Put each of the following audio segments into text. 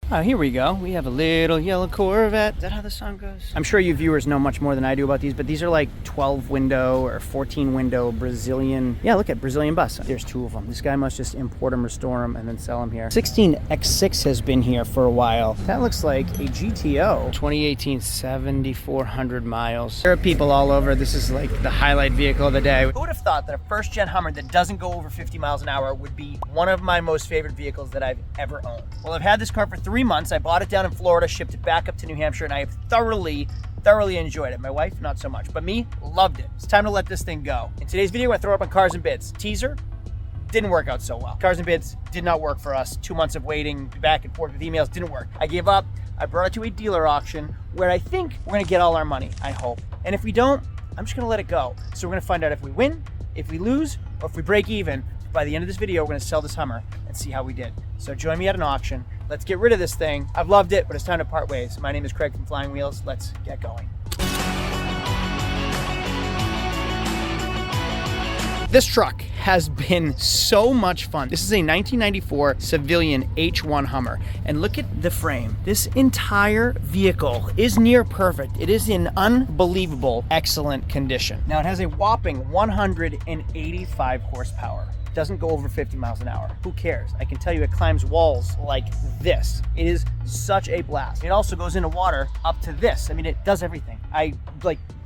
Oh, here we go. We have a little yellow Corvette. Is that how the song goes? I'm sure you viewers know much more than I do about these, but these are like 12 window or 14 window Brazilian. Yeah, look at Brazilian bus. There's two of them. This guy must just import them, restore them, and then sell them here. 16 X6 has been here for a while. That looks like a GTO. 2018, 7,400 miles. There are people all over. This is like the highlight vehicle of the day. Who would have thought that a first gen Hummer that doesn't go over 50 miles an hour would be one of my most favorite vehicles that I've ever owned? Well, I've had this car for 3 months. I bought it down in Florida, shipped it back up to New Hampshire, and I have thoroughly enjoyed it. My wife, not so much, but me, loved it. It's time to let this thing go. In today's video, I throw it up on Cars and Bids. Teaser, didn't work out so well. Cars and Bids did not work for us. 2 months of waiting back and forth with emails didn't work. I gave up. I brought it to a dealer auction where I think we're gonna get all our money, I hope. And if we don't, I'm just gonna let it go. So we're gonna find out if we win, if we lose, or if we break even. By the end of this video, we're gonna sell this Hummer and see how we did. So join me at an auction. Let's get rid of this thing. I've loved it, but it's time to part ways. My name is Craig from Flying Wheels. Let's get going. This truck has been so much fun. This is a 1994 Civilian H1 Hummer. And look at the frame. This entire vehicle is near perfect. It is in unbelievable, excellent condition. Now it has a whopping 185 horsepower. Doesn't go over 50 miles an hour. Who cares? I can tell you it climbs walls like this. It is such a blast. It also goes into water up to this. I mean, it does everything.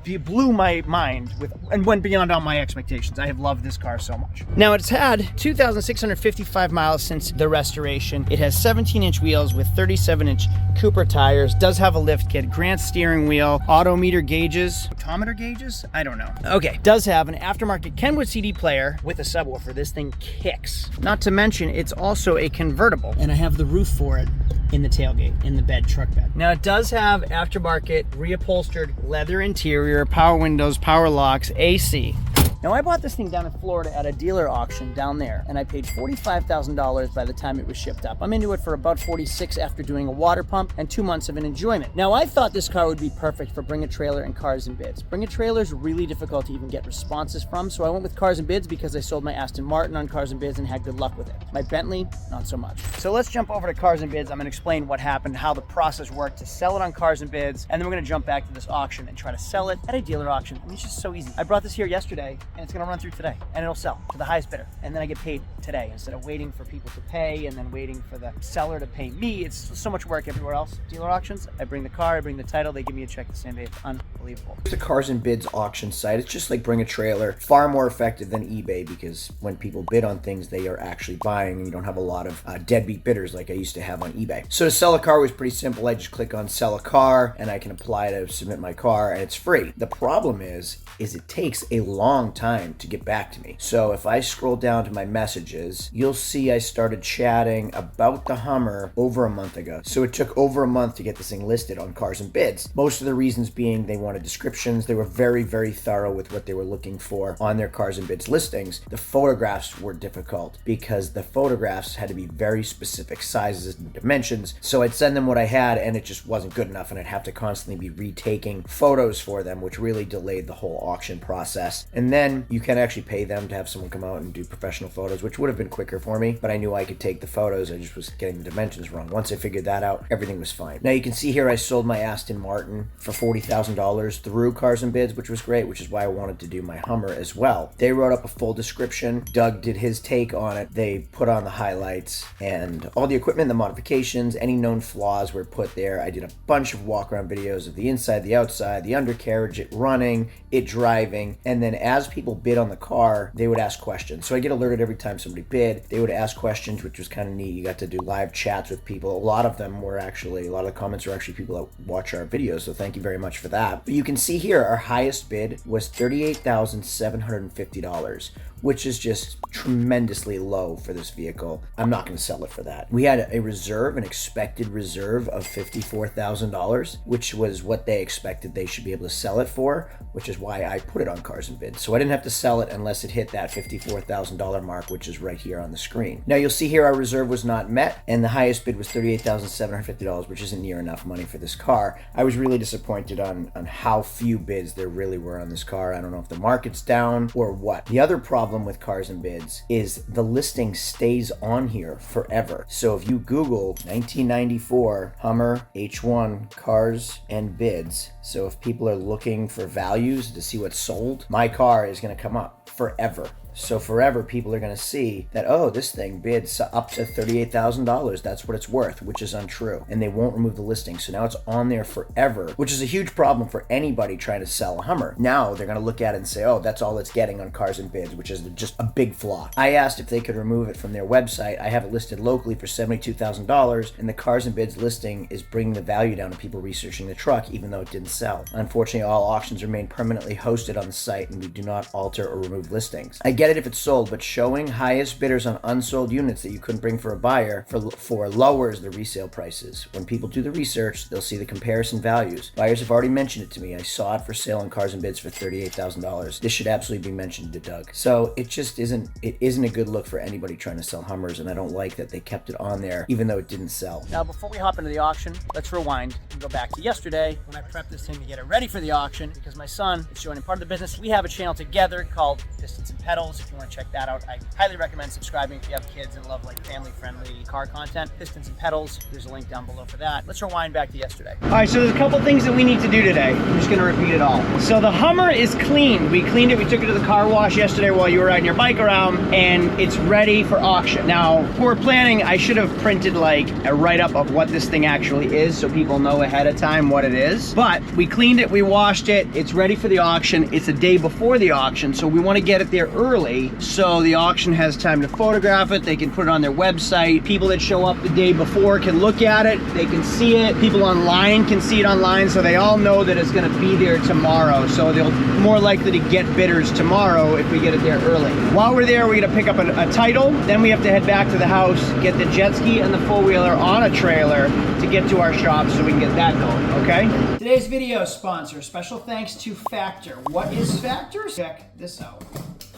It blew my mind and went beyond all my expectations. I have loved this car so much. Now it's had 2,655 miles since the restoration. It has 17-inch wheels with 37-inch Cooper tires. Does have a lift kit, Grant steering wheel, odometer gauges, odometer gauges? I don't know. Okay, does have an aftermarket Kenwood CD player with a subwoofer. This thing kicks. Not to mention, it's also a convertible, and I have the roof for it in the tailgate, in the bed, truck bed. Now it does have aftermarket reupholstered leather interior, power windows, power locks, AC. Now I bought this thing down in Florida at a dealer auction down there, and I paid $45,000 by the time it was shipped up. I'm into it for about 46 after doing a water pump and 2 months of an enjoyment. Now I thought this car would be perfect for Bring a Trailer and Cars and Bids. Bring a Trailer is really difficult to even get responses from, so I went with Cars and Bids because I sold my Aston Martin on Cars and Bids and had good luck with it. My Bentley, not so much. So let's jump over to Cars and Bids. I'm gonna explain what happened, how the process worked to sell it on Cars and Bids, and then we're gonna jump back to this auction and try to sell it at a dealer auction. I mean, it's just so easy. I brought this here yesterday, and it's gonna run through today, and it'll sell to the highest bidder, and then I get paid today instead of waiting for people to pay and then waiting for the seller to pay me. It's so much work everywhere else. Dealer auctions, I bring the car, I bring the title, they give me a check the same day. It's unbelievable. The Cars and Bids auction site, it's just like Bring a Trailer, far more effective than eBay because when people bid on things they are actually buying, and you don't have a lot of deadbeat bidders like I used to have on eBay. So to sell a car was pretty simple. I just click on sell a car and I can apply to submit my car, and it's free. The problem is it takes a long time to get back to me. So if I scroll down to my messages, you'll see I started chatting about the Hummer over a month ago. So it took over a month to get this thing listed on Cars and Bids. Most of the reasons being they wanted descriptions. They were very, very thorough with what they were looking for on their Cars and Bids listings. The photographs were difficult because the photographs had to be very specific sizes and dimensions. So I'd send them what I had and it just wasn't good enough, and I'd have to constantly be retaking photos for them, which really delayed the whole auction process. And then you can actually pay them to have someone come out and do professional photos, which would have been quicker for me, but I knew I could take the photos. I just was getting the dimensions wrong. Once I figured that out, everything was fine. Now you can see here I sold my Aston Martin for $40,000 through Cars and Bids, which was great, which is why I wanted to do my Hummer as well. They wrote up a full description. Doug did his take on it. They put on the highlights and all the equipment, the modifications, any known flaws were put there. I did a bunch of walk around videos of the inside, the outside, the undercarriage, it running, it driving, and then as people bid on the car, they would ask questions. So I get alerted every time somebody bid. They would ask questions, which was kind of neat. You got to do live chats with people. A lot of them were actually, a lot of the comments were actually people that watch our videos, so thank you very much for that. But you can see here, our highest bid was $38,750, which is just tremendously low for this vehicle. I'm not going to sell it for that. We had a reserve, an expected reserve of $54,000, which was what they expected they should be able to sell it for, which is why I put it on Cars and Bids. So I didn't have to sell it unless it hit that $54,000 mark, which is right here on the screen. Now you'll see here our reserve was not met, and the highest bid was $38,750, which isn't near enough money for this car. I was really disappointed on how few bids there really were on this car. I don't know if the market's down or what. The other problem with Cars and Bids is the listing stays on here forever. So if you Google 1994 Hummer H1 Cars and Bids, so if people are looking for values to see what's sold, my car is going to come up forever. So forever, people are going to see that, oh, this thing bids up to $38,000. That's what it's worth, which is untrue. And they won't remove the listing. So now it's on there forever, which is a huge problem for anybody trying to sell a Hummer. Now they're going to look at it and say, oh, that's all it's getting on Cars and Bids, which is just a big flaw. I asked if they could remove it from their website. I have it listed locally for $72,000, and the Cars and Bids listing is bringing the value down to people researching the truck, even though it didn't sell. Unfortunately, all auctions remain permanently hosted on the site, and we do not alter or remove listings. I get it if it's sold, but showing highest bidders on unsold units that you couldn't bring for a buyer for lowers the resale prices. When people do the research, they'll see the comparison values. Buyers have already mentioned it to me. I saw it for sale on Cars and Bids for $38,000. This should absolutely be mentioned to Doug. So it just isn't a good look for anybody trying to sell Hummers, and I don't like that they kept it on there even though it didn't sell. Now, before we hop into the auction, let's rewind and go back to yesterday when I prepped this thing to get it ready for the auction because my son is joining part of the business. We have a channel together called Pistons and Pedals. If you want to check that out, I highly recommend subscribing if you have kids and love like family-friendly car content. Pistons and Pedals, there's a link down below for that. Let's rewind back to yesterday. All right, so there's a couple things that we need to do today. I'm just gonna repeat it all. So the Hummer is cleaned. We cleaned it, we took it to the car wash yesterday while you were riding your bike around, and it's ready for auction. Now, for planning, I should have printed like a write-up of what this thing actually is so people know ahead of time what it is. But we cleaned it, we washed it, it's ready for the auction. It's a day before the auction, so we wanna get it there early so the auction has time to photograph it. They can put it on their website. People that show up the day before can look at it. They can see it. People online can see it online, so they all know that it's going to be there tomorrow. So they'll more likely to get bidders tomorrow if we get it there early. While we're there, we're going to pick up a title. Then we have to head back to the house, get the jet ski and the four-wheeler on a trailer to get to our shop so we can get that going, okay? Today's video sponsor, special thanks to Factor. What is Factor? Check this out.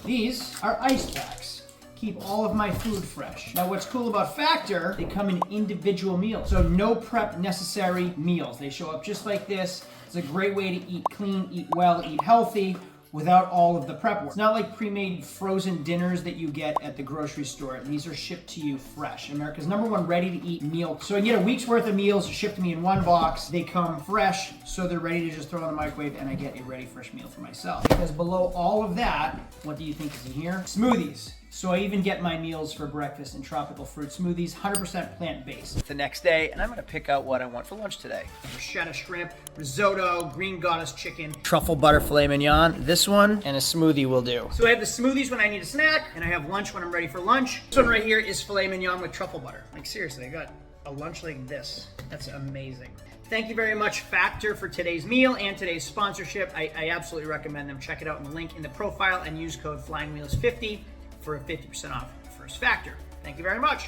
These are ice packs. Keep all of my food fresh. Now what's cool about Factor, they come in individual meals. So no prep necessary meals. They show up just like this. It's a great way to eat clean, eat well, eat healthy without all of the prep work. It's not like pre-made frozen dinners that you get at the grocery store. These are shipped to you fresh. America's #1 ready-to-eat meal. So I get a week's worth of meals shipped to me in one box. They come fresh, so they're ready to just throw in the microwave, and I get a ready fresh meal for myself. Because below all of that, what do you think is in here? Smoothies. So I even get my meals for breakfast in tropical fruit smoothies, 100% plant-based. The next day, and I'm gonna pick out what I want for lunch today. Bruschetta shrimp, risotto, green goddess chicken, truffle butter filet mignon, this one, and a smoothie will do. So I have the smoothies when I need a snack, and I have lunch when I'm ready for lunch. This one right here is filet mignon with truffle butter. Like seriously, I got a lunch like this. That's amazing. Thank you very much, Factor, for today's meal and today's sponsorship. I absolutely recommend them. Check it out in the link in the profile and use code FlyingWheels50 for a 50% off First Factor. Thank you very much.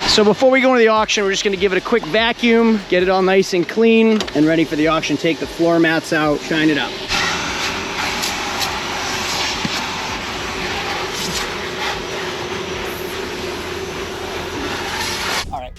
So before we go into the auction, we're just going to give it a quick vacuum, get it all nice and clean and ready for the auction. Take the floor mats out, shine it up.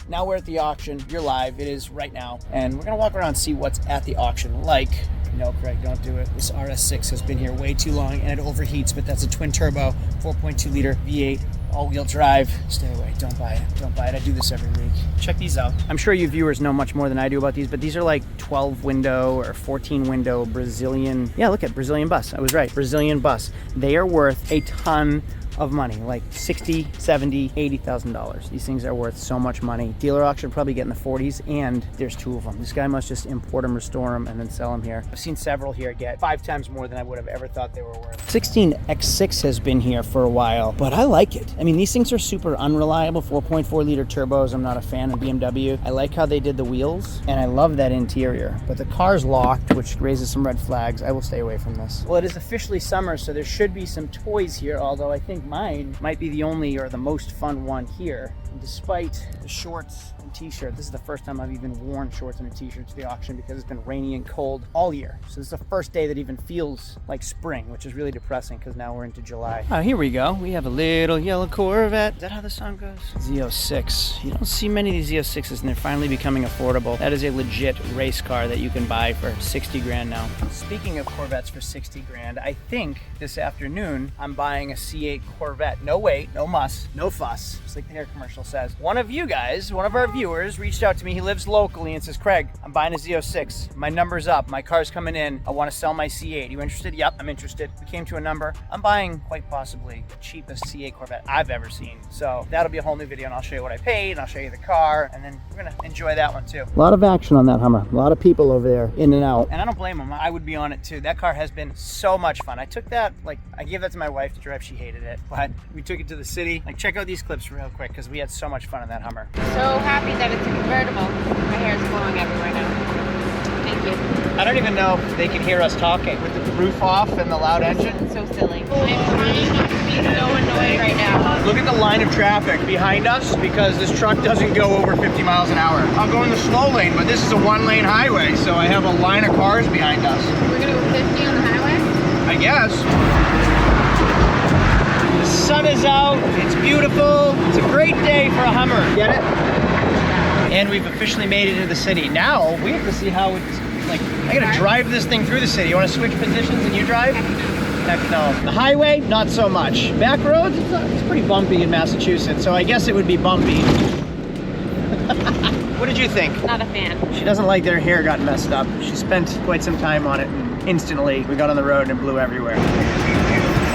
Now we're at the auction. You're live. It is right now. And we're going to walk around and see what's at the auction like. No, Craig, don't do it. This RS6 has been here way too long and it overheats, but that's a twin turbo, 4.2 liter V8, all-wheel drive. Stay away. Don't buy it. Don't buy it. I do this every week. Check these out. I'm sure you viewers know much more than I do about these, but these are like 12 window or 14 window Brazilian. Yeah, look at Brazilian bus. I was right. Brazilian bus. They are worth a ton of money, like $60,000, $70,000, $80,000. These things are worth so much money. Dealer auction probably get in the 40s, and there's 2 of them. This guy must just import them, restore them, and then sell them here. I've seen several here get 5 times more than I would have ever thought they were worth. 16 X6 has been here for a while, but I like it. I mean, these things are super unreliable, 4.4 liter turbos. I'm not a fan of BMW. I like how they did the wheels, and I love that interior, but the car's locked, which raises some red flags. I will stay away from this. Well, it is officially summer, so there should be some toys here, although I think mine might be the only or the most fun one here. And despite the shorts and t-shirt, this is the first time I've even worn shorts and a t-shirt to the auction because it's been rainy and cold all year. So this is the first day that even feels like spring, which is really depressing because now we're into July. Here we go. We have a little yellow Corvette. Is that how the song goes? Z06. You don't see many of these Z06s and they're finally becoming affordable. That is a legit race car that you can buy for 60 grand now. Speaking of Corvettes for 60 grand, I think this afternoon I'm buying a C8 Corvette. No wait, no muss, no fuss, just like the hair commercial says. One of you guys, one of our viewers, reached out to me. He lives locally and says, Craig, I'm buying a Z06. My number's up. My car's coming in. I want to sell my C8. You interested? Yep, I'm interested. We came to a number. I'm buying quite possibly the cheapest C8 Corvette I've ever seen. So that'll be a whole new video and I'll show you what I paid and I'll show you the car and then we're gonna enjoy that one too. A lot of action on that Hummer. A lot of people over there in and out. And I don't blame them. I would be on it too. That car has been so much fun. I took that, I gave that to my wife to drive. She hated it, but we took it to the city. Check out these clips real quick because we had so much fun in that Hummer. So happy that it's a convertible. My hair is blowing everywhere now. Thank you. I don't even know if they can hear us talking with the roof off and the loud engine. It's so silly. I'm trying not to be so annoyed right now. Look at the line of traffic behind us because this truck doesn't go over 50 miles an hour. I'll go in the slow lane, but this is a one-lane highway, so I have a line of cars behind us. We're gonna go 50 on the highway? I guess. The sun is out, it's beautiful. It's a great day for a Hummer. Get it? And we've officially made it into the city. Now we have to see how it's I gotta drive this thing through the city. You wanna switch positions and you drive? Heck no. The highway, not so much. Back roads, it's pretty bumpy in Massachusetts, so I guess it would be bumpy. What did you think? Not a fan. She doesn't like that her hair got messed up. She spent quite some time on it and instantly we got on the road and it blew everywhere.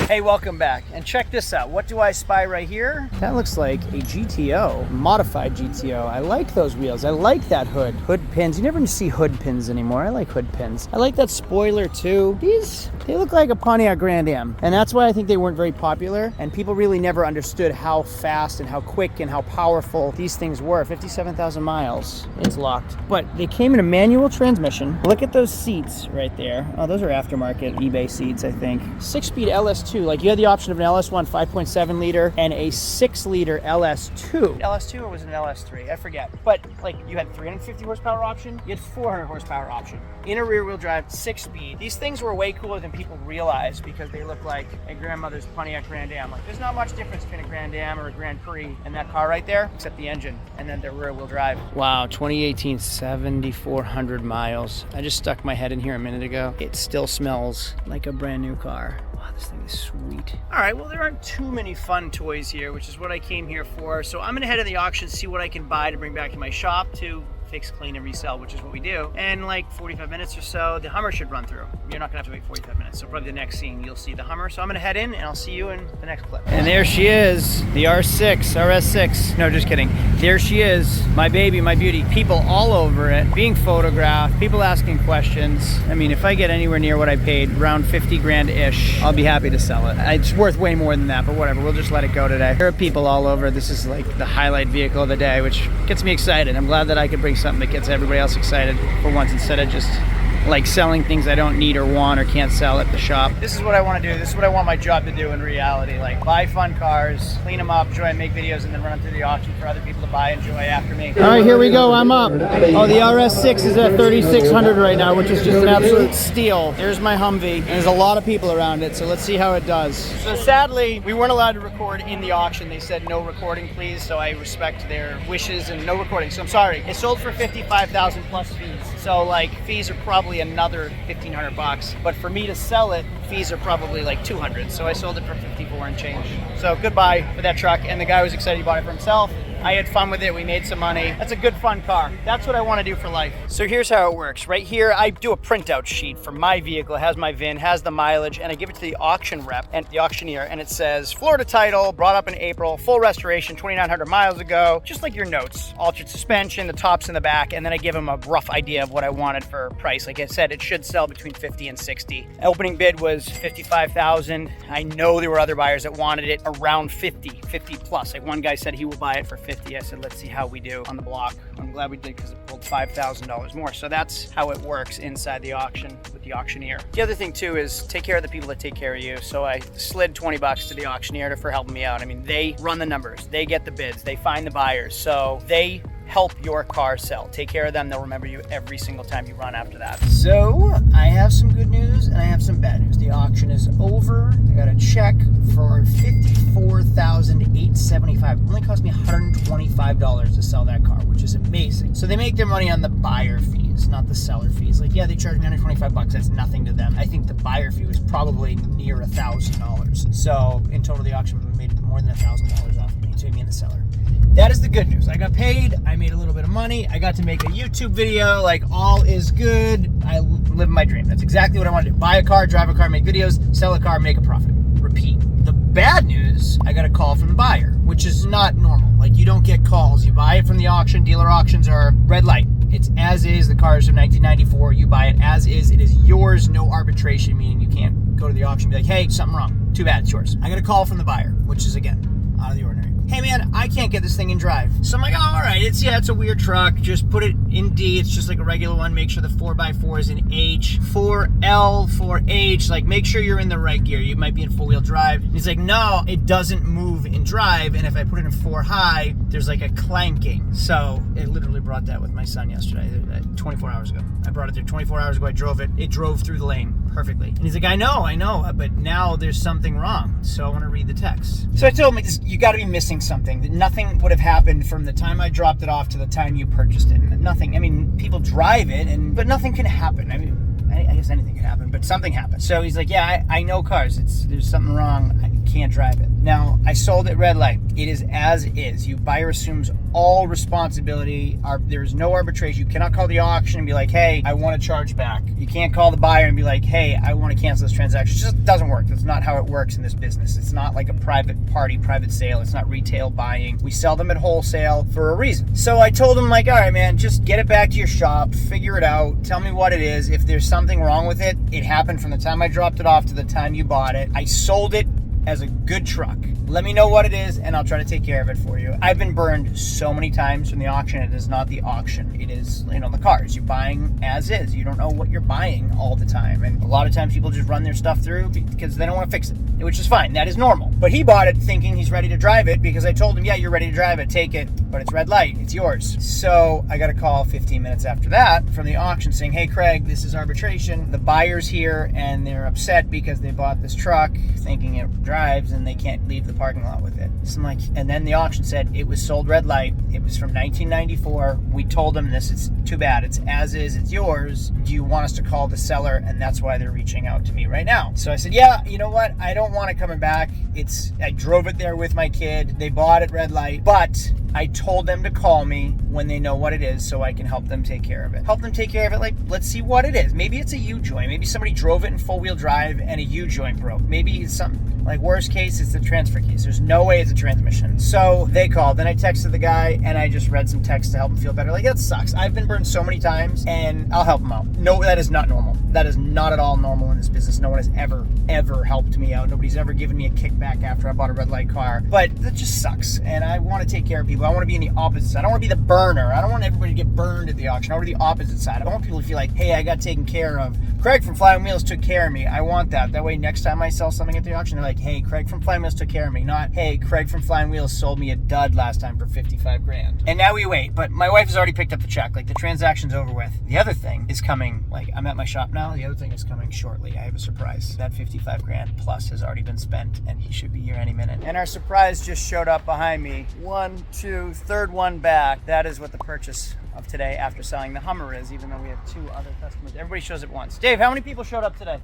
Hey, welcome back. And check this out. What do I spy right here? That looks like a GTO, modified GTO. I like those wheels. I like that hood. Hood pins. You never see hood pins anymore. I like hood pins. I like that spoiler too. These, they look like a Pontiac Grand Am. And that's why I think they weren't very popular. And people really never understood how fast and how quick and how powerful these things were. 57,000 miles. It's locked. But they came in a manual transmission. Look at those seats right there. Oh, those are aftermarket eBay seats, I think. 6-speed LS2. Like you had the option of an LS1 5.7 liter and a 6-liter LS2. LS2 or was it an LS3? I forget. But you had 350 horsepower option, you had 400 horsepower option. In a rear-wheel drive, 6-speed. These things were way cooler than people realize because they look like a grandmother's Pontiac Grand Am. There's not much difference between a Grand Am or a Grand Prix and that car right there, except the engine and then the rear-wheel drive. Wow, 2018, 7,400 miles. I just stuck my head in here a minute ago. It still smells like a brand new car. Wow, this thing is sweet. All right, well, there aren't too many fun toys here, which is what I came here for. So I'm gonna head to the auction, see what I can buy to bring back to my shop to fix, clean, and resell, which is what we do. And 45 minutes or so, the Hummer should run through. You're not gonna have to wait 45 minutes. So probably the next scene, you'll see the Hummer. So I'm gonna head in and I'll see you in the next clip. And there she is, the RS6. No, just kidding. There she is, my baby, my beauty. People all over it, being photographed, people asking questions. I mean, if I get anywhere near what I paid, around 50 grand-ish, I'll be happy to sell it. It's worth way more than that, but whatever, we'll just let it go today. There are people all over. This is the highlight vehicle of the day, which gets me excited. I'm glad that I could bring something that gets everybody else excited for once instead of just selling things I don't need or want or can't sell at the shop. This is what I want to do. This is what I want my job to do in reality. Buy fun cars, clean them up, enjoy, make videos, and then run them through the auction for other people to buy and enjoy after me. All right, here we go. I'm up. Oh, the RS6 is at 3,600 right now, which is just an absolute steal. There's my Humvee, and there's a lot of people around it, so let's see how it does. So sadly, we weren't allowed to record in the auction. They said no recording, please, so I respect their wishes and no recording. So I'm sorry. It sold for 55,000 plus fees. So fees are probably another 1,500 bucks, but for me to sell it, fees are probably 200. So I sold it for 54 and change. So goodbye for that truck. And the guy was excited he bought it for himself. I had fun with it. We made some money. That's a good, fun car. That's what I want to do for life. So here's how it works. Right here, I do a printout sheet for my vehicle. It has my VIN, has the mileage, and I give it to the auction rep and the auctioneer, and it says Florida title, brought up in April, full restoration, 2,900 miles ago, just like your notes. Altered suspension, the tops and the back, and then I give them a rough idea of what I wanted for price. Like I said, it should sell between 50 and 60. Opening bid was 55,000. I know there were other buyers that wanted it around 50 plus. One guy said he will buy it for $550. I said, let's see how we do on the block. I'm glad we did because it pulled $5,000 more. So that's how it works inside the auction with the auctioneer. The other thing too is take care of the people that take care of you. So I slid $20 to the auctioneer for helping me out. I mean, they run the numbers, they get the bids, they find the buyers. So they help your car sell. Take care of them. They'll remember you every single time you run after that. So I have some good news and I have some bad news. The auction is over. I got a check for $54,875. It only cost me $125 to sell that car, which is amazing. So they make their money on the buyer fees, not the seller fees. Like, yeah, they charge me $125. That's nothing to them. I think the buyer fee was probably near $1,000. So in total, the auction made more than $1,000 off of me, between me and the seller. That is the good news. I got paid. I made a little bit of money. I got to make a YouTube video. Like, all is good. I live my dream. That's exactly what I want to do. Buy a car, drive a car, make videos, sell a car, make a profit. Repeat. The bad news, I got a call from the buyer, which is not normal. Like, you don't get calls. You buy it from the auction. Dealer auctions are red light. It's as is. The car is from 1994. You buy it as is. It is yours. No arbitration, meaning you can't go to the auction and be like, hey, something wrong. Too bad. It's yours. I got a call from the buyer, which is, again, out of the ordinary. Hey man, I can't get this thing in drive. So I'm like, oh, all right, it's a weird truck. Just put it in D. It's just like a regular one. Make sure the 4x4 is in H. 4L, 4H. Like, make sure you're in the right gear. You might be in 4-wheel drive. And he's like, no, it doesn't move in drive. And if I put it in 4 high, there's like a clanking. So I literally brought that with my son yesterday, 24 hours ago. I brought it there 24 hours ago. I drove it. It drove through the lane perfectly. And he's like, I know, but now there's something wrong. So I want to read the text. So I told him, you got to be missing something. That nothing would have happened from the time I dropped it off to the time you purchased it. Nothing. I mean, people drive it, but nothing can happen. I mean, I guess anything can happen, but something happened. So he's like, yeah, I know cars. There's something wrong. I can't drive it. Now, I sold it red light. It is as is. You buyer assumes all responsibility. There is no arbitration. You cannot call the auction and be like, hey, I want to charge back. You can't call the buyer and be like, hey, I want to cancel this transaction. It just doesn't work. That's not how it works in this business. It's not like a private party, private sale. It's not retail buying. We sell them at wholesale for a reason. So I told him, like, all right, man, just get it back to your shop, figure it out, tell me what it is. If there's something wrong with it, it happened from the time I dropped it off to the time you bought it. I sold it as a good truck. Let me know what it is and I'll try to take care of it for you. I've been burned so many times from the auction. It is not the auction. It is, the cars. You're buying as is. You don't know what you're buying all the time. And a lot of times people just run their stuff through because they don't want to fix it, which is fine. That is normal. But he bought it thinking he's ready to drive it because I told him, yeah, you're ready to drive it. Take it. But it's red light. It's yours. So I got a call 15 minutes after that from the auction saying, hey, Craig, this is arbitration. The buyer's here and they're upset because they bought this truck thinking it drives and they can't leave the parking lot with it. So I'm like, and then the auction said it was sold red light. It was from 1994. We told them this. It's too bad. It's as is. It's yours. Do you want us to call the seller? And that's why they're reaching out to me right now. So I said, yeah, you know what? I don't want it coming back. I drove it there with my kid. They bought it red light, but I told them to call me when they know what it is so I can help them take care of it. Help them take care of it. Like, let's see what it is. Maybe it's a U-joint. Maybe somebody drove it in 4-wheel drive and a U-joint broke. Maybe it's something. Like, worst case, it's the transfer case. There's no way it's a transmission. So they called. Then I texted the guy and I just read some text to help him feel better. Like, that sucks. I've been burned so many times and I'll help him out. No, that is not normal. That is not at all normal in this business. No one has ever helped me out. Nobody's ever given me a kickback after I bought a red light car. But that just sucks. And I want to take care of people. I want to be in the opposite side. I don't want to be the burner. I don't want everybody to get burned at the auction. I want to be the opposite side. I want people to feel like, hey, I got taken care of. Craig from Flying Wheels took care of me. I want that. That way, next time I sell something at the auction, they're like, hey, Craig from Flying Wheels took care of me. Not, hey, Craig from Flying Wheels sold me a dud last time for $55,000. And now we wait. But my wife has already picked up the check. Like, the transaction's over with. The other thing is coming. Like, I'm at my shop now. The other thing is coming shortly. I have a surprise. That $55,000 plus has already been spent, and he should be here any minute. And our surprise just showed up behind me. 1, 2, third one back. That is what the purchase of today after selling the Hummer is, even though we have 2 other customers. Everybody shows up once. Dave, how many people showed up today?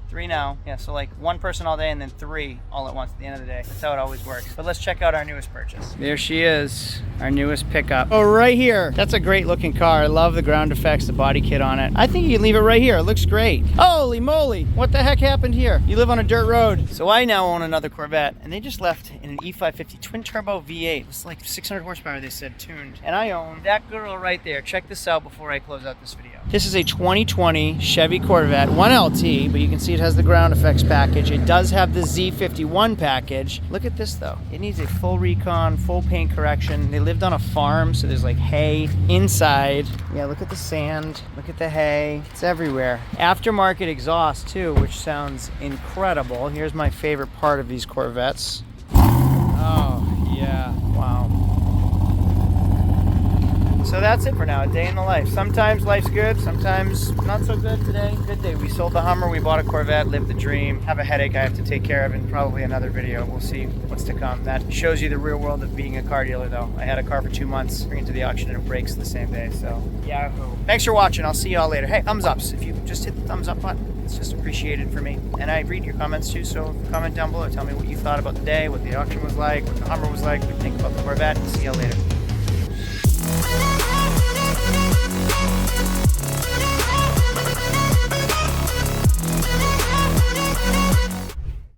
3 now. Yeah, so like 1 person all day and then 3 all at once at the end of the day. That's how it always works. But let's check out our newest purchase. There she is, our newest pickup. Oh, right here. That's a great looking car. I love the ground effects, the body kit on it. I think you can leave it right here. It looks great. Holy moly. What the heck happened here? You live on a dirt road. So I now own another Corvette, and they just left in an E550 twin turbo V8. It's like 600 horsepower, they said, tuned. And I own that girl right there. Check this out before I close out this video. This is a 2020 Chevy Corvette, 1LT, but you can see it has the ground effects package. It does have the Z51 package. Look at this though. It needs a full recon, full paint correction. They lived on a farm, so there's like hay inside. Yeah, look at the sand, look at the hay. It's everywhere. Aftermarket exhaust too, which sounds incredible. Here's my favorite part of these Corvettes. Oh, yeah, wow. So that's it for now, a day in the life. Sometimes life's good, sometimes not so good. Today, good day. We sold the Hummer, we bought a Corvette, lived the dream. Have a headache I have to take care of in probably another video. We'll see what's to come. That shows you the real world of being a car dealer though. I had a car for 2 months, bring it to the auction and it breaks the same day, so yahoo. Thanks for watching, I'll see y'all later. Hey, thumbs ups. If you just hit the thumbs up button, it's just appreciated for me. And I read your comments too, so comment down below. Tell me what you thought about the day, what the auction was like, what the Hummer was like, what you think about the Corvette. See y'all later.